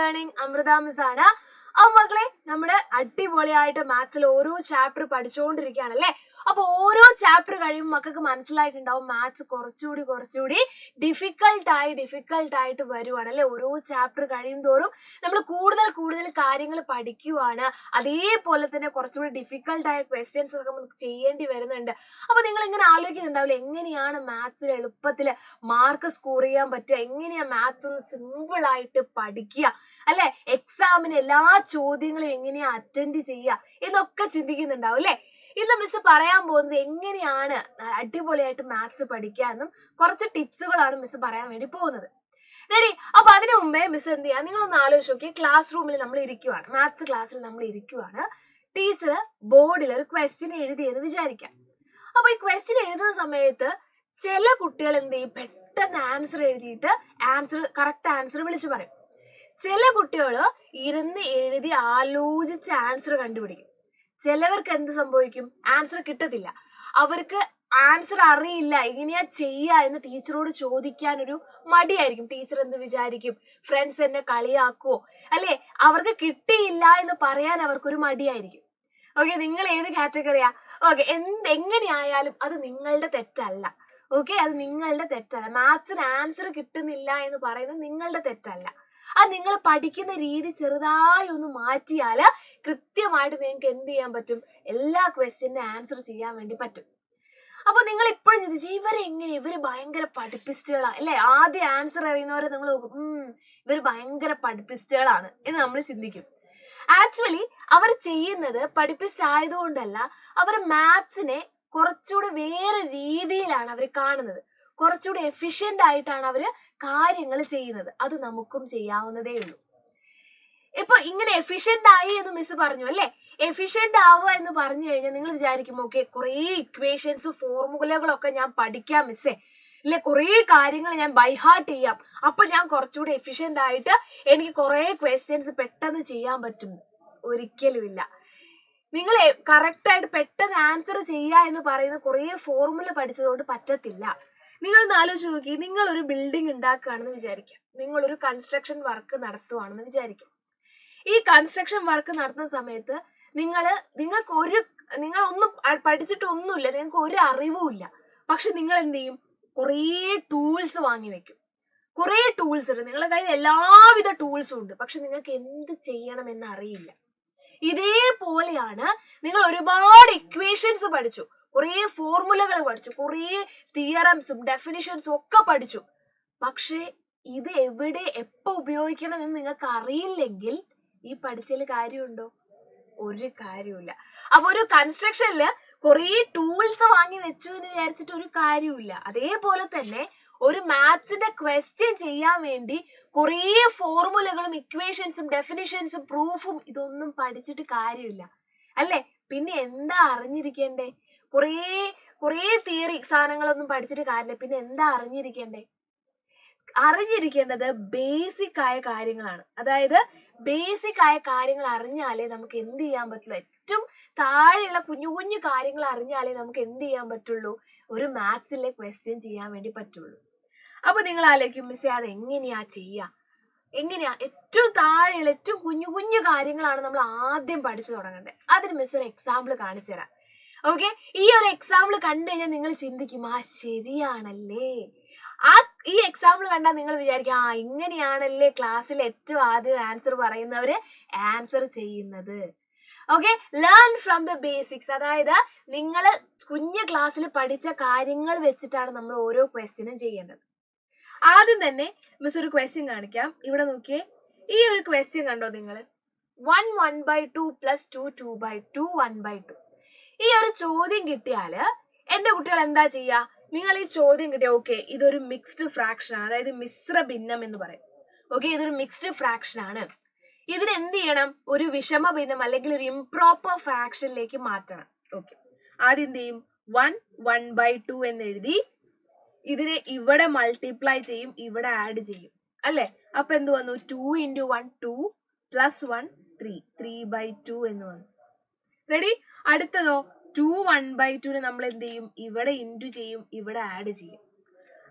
Learning Amrita miss ആണ്. അപ്പൊ മക്കളെ, നമ്മുടെ അടിപൊളിയായിട്ട് മാത്സിൽ ഓരോ ചാപ്റ്റർ പഠിച്ചുകൊണ്ടിരിക്കുകയാണല്ലേ. അപ്പൊ ഓരോ ചാപ്റ്റർ കഴിയുമ്പോൾ മക്കൾക്ക് മനസ്സിലായിട്ടുണ്ടാവും മാത്സ് കുറച്ചുകൂടി ഡിഫിക്കൽട്ട് ആയിട്ട് വരുവാണ്. ഓരോ ചാപ്റ്റർ കഴിയും തോറും നമ്മൾ കൂടുതൽ കാര്യങ്ങൾ പഠിക്കുവാണ്. അതേപോലെ തന്നെ കുറച്ചുകൂടി ഡിഫിക്കൽട്ടായ ക്വസ്റ്റ്യൻസ് ഒക്കെ നമുക്ക് ചെയ്യേണ്ടി വരുന്നുണ്ട്. അപ്പൊ നിങ്ങൾ ഇങ്ങനെ ആലോചിക്കുന്നുണ്ടാവില്ല, എങ്ങനെയാണ് മാത്സിൽ എളുപ്പത്തിൽ മാർക്ക് സ്കോർ ചെയ്യാൻ പറ്റുക, എങ്ങനെയാ മാത്സ് ഒന്ന് സിമ്പിൾ ആയിട്ട് പഠിക്കുക അല്ലെ, എക്സാമിന് എല്ലാ ചോദ്യങ്ങളും എങ്ങനെയാ അറ്റൻഡ് ചെയ്യുക എന്നൊക്കെ ചിന്തിക്കുന്നുണ്ടാവും അല്ലെ. ഇന്ന് മിസ് പറയാൻ പോകുന്നത് എങ്ങനെയാണ് അടിപൊളിയായിട്ട് മാത്സ് പഠിക്കുക എന്നും കുറച്ച് ടിപ്സുകളാണ് മിസ് പറയാൻ വേണ്ടി പോകുന്നത്. റെഡി? അപ്പൊ അതിനു മുമ്പേ മിസ് എന്ത് ചെയ്യാം, നിങ്ങളൊന്ന് ആലോചിച്ച് നോക്കി. ക്ലാസ് റൂമിൽ നമ്മൾ ഇരിക്കുവാണ്, മാത്സ് ക്ലാസ്സിൽ നമ്മൾ ഇരിക്കുവാണ്. ടീച്ചർ ബോർഡിൽ ഒരു ക്വസ്റ്റ്യൻ എഴുതിയെന്ന് വിചാരിക്കാം. അപ്പൊ ഈ ക്വസ്റ്റ്യൻ എഴുതുന്ന സമയത്ത് ചില കുട്ടികൾ എന്ത് ചെയ്യും, പെട്ടെന്ന് ആൻസർ എഴുതിയിട്ട് കറക്റ്റ് ആൻസർ വിളിച്ചു പറയും. ചില കുട്ടികൾ ഇരുന്ന് എഴുതി ആലോചിച്ച് ആൻസർ കണ്ടുപിടിക്കും. ചിലവർക്ക് എന്ത് സംഭവിക്കും, ആൻസർ കിട്ടത്തില്ല. അവർക്ക് ആൻസർ അറിയില്ല, എങ്ങനെയാ ചെയ്യുക എന്ന് ടീച്ചറോട് ചോദിക്കാൻ ഒരു മടിയായിരിക്കും. ടീച്ചർ എന്ത് വിചാരിക്കും, ഫ്രണ്ട്സ് എന്നെ കളിയാക്കുവോ അല്ലെ, അവർക്ക് കിട്ടിയില്ല എന്ന് പറയാൻ അവർക്കൊരു മടിയായിരിക്കും. ഓക്കെ, നിങ്ങൾ ഏത് കാറ്റഗറിയാ? ഓക്കെ, എങ്ങനെയായാലും അത് നിങ്ങളുടെ തെറ്റല്ല. ഓക്കെ, അത് നിങ്ങളുടെ തെറ്റല്ല. മാത്സിന് ആൻസർ കിട്ടുന്നില്ല എന്ന് പറയുന്നത് നിങ്ങളുടെ തെറ്റല്ല. അത് നിങ്ങൾ പഠിക്കുന്ന രീതി ചെറുതായി ഒന്ന് മാറ്റിയാല് കൃത്യമായിട്ട് നിങ്ങൾക്ക് എന്ത് ചെയ്യാൻ പറ്റും, എല്ലാ ക്വസ്റ്റ്യന്റെ ആൻസർ ചെയ്യാൻ വേണ്ടി പറ്റും. അപ്പൊ നിങ്ങൾ ഇപ്പോഴും ചിന്തിച്ചു, ഇവര് ഭയങ്കര പഠിപ്പിസ്റ്റുകളാണ് അല്ലെ. ആദ്യം ആൻസർ അറിയുന്നവരെ നിങ്ങൾ നോക്കും, ഇവര് ഭയങ്കര പഠിപ്പിസ്റ്റുകളാണ് എന്ന് നമ്മൾ ചിന്തിക്കും. ആക്ച്വലി അവർ ചെയ്യുന്നത് പഠിപ്പിസ്റ്റ് ആയതുകൊണ്ടല്ല, അവർ മാത്സിനെ കുറച്ചുകൂടെ വേറെ രീതിയിലാണ് അവർ കാണുന്നത്. കുറച്ചുകൂടി എഫിഷ്യന്റ് ആയിട്ടാണ് അവര് കാര്യങ്ങൾ ചെയ്യുന്നത്. അത് നമുക്കും ചെയ്യാവുന്നതേ ഉള്ളൂ. ഇപ്പൊ ഇങ്ങനെ എഫിഷ്യന്റ് ആയി എന്ന് മിസ് പറഞ്ഞു അല്ലെ. എഫിഷ്യന്റ് ആവുക എന്ന് പറഞ്ഞു കഴിഞ്ഞാൽ നിങ്ങൾ വിചാരിക്കും, ഓക്കെ കുറെ ഇക്വേഷൻസ് ഫോർമുലകളൊക്കെ ഞാൻ പഠിക്കാം മിസ്സേ, ഇല്ലെ കുറെ കാര്യങ്ങൾ ഞാൻ ബൈഹാർട്ട് ചെയ്യാം, അപ്പൊ ഞാൻ കുറച്ചുകൂടി എഫിഷ്യന്റ് ആയിട്ട് എനിക്ക് കുറെ ക്വസ്റ്റ്യൻസ് പെട്ടെന്ന് ചെയ്യാൻ പറ്റും. ഒരിക്കലും ഇല്ല. നിങ്ങൾ കറക്റ്റ് ആയിട്ട് പെട്ടെന്ന് ആൻസർ ചെയ്യുക എന്ന് പറയുന്ന കുറെ ഫോർമുല പഠിച്ചതുകൊണ്ട് പറ്റത്തില്ല. നിങ്ങളൊന്ന് ആലോചിച്ച് നോക്കി, നിങ്ങൾ ഒരു ബിൽഡിംഗ് ഉണ്ടാക്കുകയാണെന്ന് വിചാരിക്കാം, നിങ്ങളൊരു കൺസ്ട്രക്ഷൻ വർക്ക് നടത്തുവാണെന്ന് വിചാരിക്കാം. ഈ കൺസ്ട്രക്ഷൻ വർക്ക് നടത്തുന്ന സമയത്ത് നിങ്ങളൊന്നും പഠിച്ചിട്ടൊന്നുമില്ല, നിങ്ങൾക്ക് ഒരു അറിവുമില്ല. പക്ഷെ നിങ്ങൾ എന്ത് ചെയ്യും, കുറേ ടൂൾസ് വാങ്ങി വെക്കും. കുറേ ടൂൾസ് ഉണ്ട്, നിങ്ങളുടെ കയ്യിൽ എല്ലാവിധ ടൂൾസും ഉണ്ട്, പക്ഷെ നിങ്ങൾക്ക് എന്ത് ചെയ്യണമെന്ന് അറിയില്ല. ഇതേപോലെയാണ് നിങ്ങൾ ഒരുപാട് ഇക്വേഷൻസ് പഠിച്ചു, കുറേ ഫോർമുലകൾ പഠിച്ചു, കുറേ തിയറംസും ഡെഫിനിഷൻസും ഒക്കെ പഠിച്ചു. പക്ഷെ ഇത് എവിടെ എപ്പോ ഉപയോഗിക്കണം എന്ന് നിങ്ങൾക്ക് അറിയില്ലെങ്കിൽ ഈ പഠിച്ചതിൽ കാര്യമുണ്ടോ? ഒരു കാര്യമില്ല. അപ്പൊ ഒരു കൺസ്ട്രക്ഷനില് കുറേ ടൂൾസ് വാങ്ങി വെച്ചു എന്ന് വിചാരിച്ചിട്ട് ഒരു കാര്യമില്ല. അതേപോലെ തന്നെ ഒരു മാത്സിന്റെ ക്വസ്റ്റ്യൻ ചെയ്യാൻ വേണ്ടി കുറേ ഫോർമുലകളും ഇക്വേഷൻസും ഡെഫിനിഷൻസും പ്രൂഫും ഇതൊന്നും പഠിച്ചിട്ട് കാര്യമില്ല അല്ലെ. പിന്നെ എന്താ അറിഞ്ഞിരിക്കേണ്ടേ? കുറേ തിയറി സാധനങ്ങളൊന്നും പഠിച്ചിട്ട് കാര്യമില്ല. പിന്നെ എന്താ അറിഞ്ഞിരിക്കേണ്ടേ? അറിഞ്ഞിരിക്കേണ്ടത് ബേസിക് ആയ കാര്യങ്ങളാണ്. അതായത് ബേസിക് ആയ കാര്യങ്ങൾ അറിഞ്ഞാലേ നമുക്ക് എന്ത് ചെയ്യാൻ പറ്റുള്ളൂ, ഏറ്റവും താഴെയുള്ള കുഞ്ഞു കാര്യങ്ങൾ അറിഞ്ഞാലേ നമുക്ക് എന്ത് ചെയ്യാൻ പറ്റുള്ളൂ, ഒരു മാത്സിലെ ക്വസ്റ്റ്യൻ ചെയ്യാൻ വേണ്ടി പറ്റുള്ളൂ. അപ്പൊ നിങ്ങൾ ആലോചിക്കും, മിസ്സേ അത് എങ്ങനെയാ ചെയ്യുക, എങ്ങനെയാ? ഏറ്റവും താഴെയുള്ള ഏറ്റവും കുഞ്ഞു കാര്യങ്ങളാണ് നമ്മൾ ആദ്യം പഠിച്ചു തുടങ്ങേണ്ടത്. അതിന് മിസ് ഒരു എക്സാമ്പിൾ കാണിച്ചു തരാം. ഓക്കെ, ഈ ഒരു എക്സാമ്പിൾ കണ്ടു കഴിഞ്ഞാൽ നിങ്ങൾ ചിന്തിക്കും, ശരിയാണല്ലേ. ഈ എക്സാമ്പിൾ കണ്ടാൽ നിങ്ങൾ വിചാരിക്കും, ഇങ്ങനെയാണല്ലേ ക്ലാസ്സിൽ ഏറ്റവും ആദ്യം ആൻസർ പറയുന്നവര് ആൻസർ ചെയ്യുന്നത്. Okay, learn from the basics. അതായത് നിങ്ങൾ കുഞ്ഞു ക്ലാസ്സിൽ പഠിച്ച കാര്യങ്ങൾ വെച്ചിട്ടാണ് നമ്മൾ ഓരോ ക്വസ്റ്റ്യനും ചെയ്യേണ്ടത്. ആദ്യം തന്നെ മിസ് ഒരു ക്വസ്റ്റ്യൻ കാണിക്കാം. ഇവിടെ നോക്കിയേ, ഈ ഒരു ക്വസ്റ്റ്യൻ കണ്ടോ നിങ്ങൾ, 1/2 + 2 2/2 1/2. ഈ ഒരു ചോദ്യം കിട്ടിയാല് എന്റെ കുട്ടികൾ എന്താ ചെയ്യാ, നിങ്ങൾ ഈ ചോദ്യം കിട്ടിയ ഓക്കെ ഇതൊരു മിക്സ്ഡ് ഫ്രാക്ഷൻ ആണ്, അതായത് മിശ്ര ഭിന്നം എന്ന് പറയും. ഓക്കെ, ഇതൊരു മിക്സ്ഡ് ഫ്രാക്ഷൻ ആണ്. ഇതിന് എന്ത് ചെയ്യണം, ഒരു വിഷമ ഭിന്നം അല്ലെങ്കിൽ ഒരു ഇംപ്രോപ്പർ ഫ്രാക്ഷനിലേക്ക് മാറ്റണം. ഓക്കെ, ആദ്യം എന്ത് ചെയ്യും, 1/2 എന്ന് എഴുതി ഇതിനെ ഇവിടെ മൾട്ടിപ്ലൈ ചെയ്യും, ഇവിടെ ആഡ് ചെയ്യും അല്ലെ. അപ്പൊ എന്ത് വന്നു, 2 × 1 2 + 1 3 3/2 എന്ന് വന്നു. റെഡി? അടുത്തതോ 2 1/2 നമ്മൾ എന്ത് ചെയ്യും, ഇവിടെ ഇൻറ്റു ചെയ്യും, ഇവിടെ ആഡ് ചെയ്യും.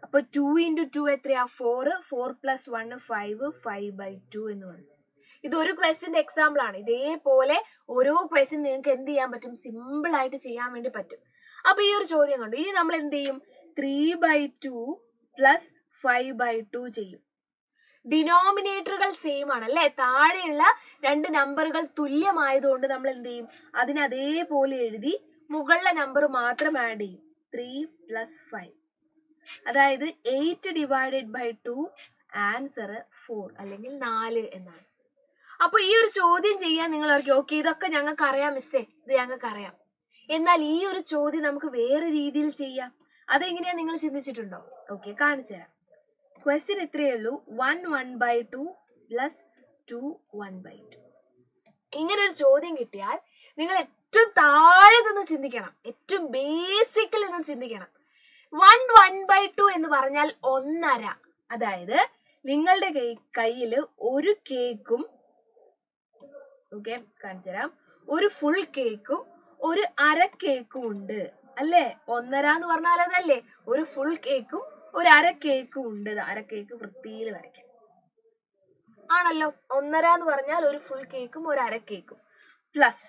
അപ്പൊ 2 × 2 എത്രയാ, 4 4 + 1 5 5/2 എന്ന് വന്നു. ഇതൊരു ക്വസ്റ്റിന്റെ എക്സാമ്പിൾ ആണ്. ഇതേപോലെ ഓരോ ക്വസ്റ്റിൻ നിങ്ങൾക്ക് എന്ത് ചെയ്യാൻ പറ്റും, സിമ്പിൾ ആയിട്ട് ചെയ്യാൻ വേണ്ടി പറ്റും. അപ്പൊ ഈ ഒരു ചോദ്യം കണ്ടു. ഇനി നമ്മൾ എന്ത് ചെയ്യും, 3/2 പ്ലസ് 5/2 ചെയ്യും. ഡിനോമിനേറ്ററുകൾ സെയിം ആണ് അല്ലെ, താഴെയുള്ള രണ്ട് നമ്പറുകൾ തുല്യമായതുകൊണ്ട് നമ്മൾ എന്ത് ചെയ്യും, അതിനെ അതേപോലെ എഴുതി മുകളിലെ നമ്പർ മാത്രം ആഡ് ചെയ്യും. 3 + 5, അതായത് 8/2 ആൻസർ 4 അല്ലെങ്കിൽ 4 എന്നാണ്. അപ്പൊ ഈ ഒരു ചോദ്യം ചെയ്യാൻ നിങ്ങൾ ഓർക്കും, ഓക്കെ ഇതൊക്കെ ഞങ്ങൾക്ക് അറിയാം മിസ്സേ, ഇത് ഞങ്ങൾക്ക് അറിയാം. എന്നാൽ ഈ ഒരു ചോദ്യം നമുക്ക് വേറെ രീതിയിൽ ചെയ്യാം. അതെങ്ങനെയാ നിങ്ങൾ ചിന്തിച്ചിട്ടുണ്ടോ? ഓക്കെ, കാണിച്ചു തരാം. ക്വസ്റ്റ്യൻ ഇത്രയേ ഉള്ളൂ, 1/2 പ്ലസ് 2/2. ഇങ്ങനെ ഒരു ചോദ്യം കിട്ടിയാൽ നിങ്ങൾ ഏറ്റവും താഴെ നിന്ന് ചിന്തിക്കണം, ഏറ്റവും ബേസിക്കിൽ നിന്ന് ചിന്തിക്കണം. 1/2 എന്ന് പറഞ്ഞാൽ 1/2. അതായത് നിങ്ങളുടെ കയ്യിൽ ഒരു കേക്കും, ഓക്കെ കാണിച്ചു തരാം, ഒരു ഫുൾ കേക്കും ഒരു അര കേക്കും ഉണ്ട് അല്ലേ. 1/2 എന്ന് പറഞ്ഞാൽ അതല്ലേ, ഒരു ഫുൾ കേക്കും ഒരു അര കേക്കും ഉണ്ട്. അര കേക്ക് വൃത്തിയിൽ വരയ്ക്കാം ആണല്ലോ. 1/2 എന്ന് പറഞ്ഞാൽ ഒരു ഫുൾ കേക്കും ഒരു അര കേക്കും, പ്ലസ്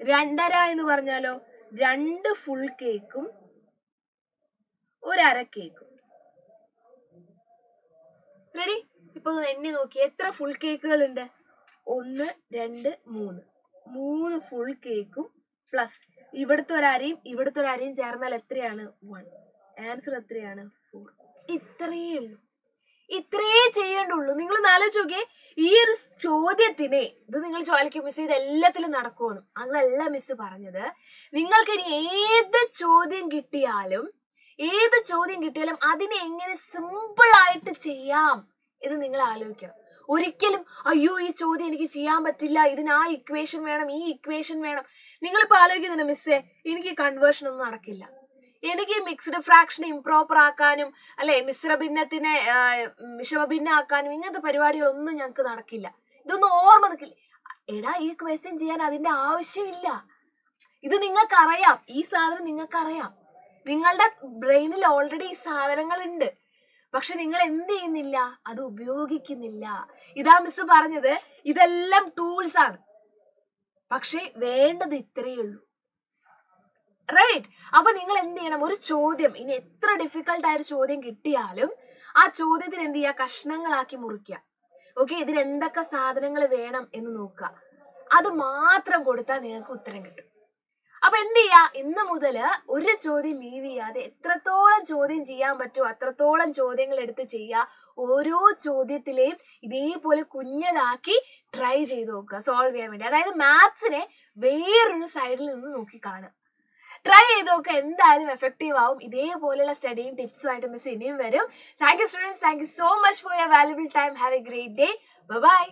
2/2 എന്ന് പറഞ്ഞാലോ 2 ഫുൾ കേക്കും ഒരു അര കേക്കും. റെഡി? ഇപ്പൊ എണ്ണി നോക്കി എത്ര ഫുൾ കേക്കുകൾ ഉണ്ട്. 1 2 3 3 ഫുൾ കേക്കും പ്ലസ് ഇവിടുത്തെ ഒരു അരയും ചേർന്നാൽ എത്രയാണ്, 1. ആൻസർ എത്രയാണ്, 4. ഇത്രയേ ഉള്ളൂ, ഇത്രയേ ചെയ്യേണ്ടുള്ളൂ. നിങ്ങൾ ആലോചിച്ച് നോക്കിയേ, ഈ ഒരു ചോദ്യത്തിന് ഇത് നിങ്ങൾ ചോദിക്കും മിസ് ഇത് എല്ലാത്തിലും നടക്കുമെന്ന്. അങ്ങനല്ല മിസ് പറഞ്ഞത്. നിങ്ങൾക്ക് ഇനി ഏത് ചോദ്യം കിട്ടിയാലും അതിനെ എങ്ങനെ സിമ്പിൾ ആയിട്ട് ചെയ്യാം ഇത് നിങ്ങൾ ആലോചിക്കണം. ഒരിക്കലും അയ്യോ ഈ ചോദ്യം എനിക്ക് ചെയ്യാൻ പറ്റില്ല, ഇതിന് ആ ഇക്വേഷൻ വേണം, ഈ ഇക്വേഷൻ വേണം. നിങ്ങളിപ്പോ ആലോചിക്കുന്നുണ്ട് മിസ്സേ എനിക്ക് കൺവേർഷൻ ഒന്നും നടക്കില്ല, എനിക്ക് മിക്സ്ഡ് ഫ്രാക്ഷൻ ഇംപ്രോപ്പർ ആക്കാനും അല്ലെ മിശ്രഭിന്നത്തിനെ വിഷമഭിന്ന ആക്കാനും ഇങ്ങനത്തെ പരിപാടികളൊന്നും ഞങ്ങൾക്ക് നടക്കില്ല, ഇതൊന്നും ഓർമ്മ നിൽക്കില്ല. എടാ ഈ ക്വസ്റ്റ്യൻ ചെയ്യാൻ അതിന്റെ ആവശ്യമില്ല. ഇത് നിങ്ങൾക്കറിയാം, ഈ സാധനം നിങ്ങൾക്കറിയാം, നിങ്ങളുടെ ബ്രെയിനിൽ ഓൾറെഡി ഈ സാധനങ്ങൾ ഉണ്ട്. പക്ഷെ നിങ്ങൾ എന്ത് ചെയ്യുന്നില്ല, അത് ഉപയോഗിക്കുന്നില്ല. ഇതാ മിസ് പറഞ്ഞത്, ഇതെല്ലാം ടൂൾസ് ആണ്, പക്ഷെ വേണ്ടത് ഇത്രയേ ഉള്ളൂ. റൈറ്റ്? അപ്പൊ നിങ്ങൾ എന്ത് ചെയ്യണം, ഒരു ചോദ്യം ഇനി എത്ര ഡിഫിക്കൽട്ട് ആയ ചോദ്യം കിട്ടിയാലും ആ ചോദ്യത്തിന് എന്ത് ചെയ്യുക, കഷ്ണങ്ങളാക്കി മുറിക്കുക. ഓക്കെ, ഇതിന് എന്തൊക്കെ സാധനങ്ങൾ വേണം എന്ന് നോക്കുക, അത് മാത്രം കൊടുത്താൽ നിങ്ങൾക്ക് ഉത്തരം കിട്ടും. അപ്പൊ എന്ത് ചെയ്യാ, ഇന്ന് മുതല് ഒരു ചോദ്യം ലീവ് ചെയ്യാതെ എത്രത്തോളം ചോദ്യം ചെയ്യാൻ പറ്റുമോ അത്രത്തോളം ചോദ്യങ്ങൾ എടുത്ത് ചെയ്യുക. ഓരോ ചോദ്യത്തിലെയും ഇതേപോലെ കുഞ്ഞതാക്കി ട്രൈ ചെയ്ത് നോക്കുക സോൾവ് ചെയ്യാൻ വേണ്ടി. അതായത് മാത്സിനെ വേറൊരു സൈഡിൽ നിന്ന് നോക്കി കാണുക. ട്രൈ ചെയ്ത് നോക്കുക, എന്തായാലും എഫക്റ്റീവ് ആവും. ഇതേപോലെയുള്ള സ്റ്റഡിയും ടിപ്സും ആയിട്ട് മിസ് ഇനിയും വരും. Thank you students, thank you so much for your valuable time. Have a great day. By.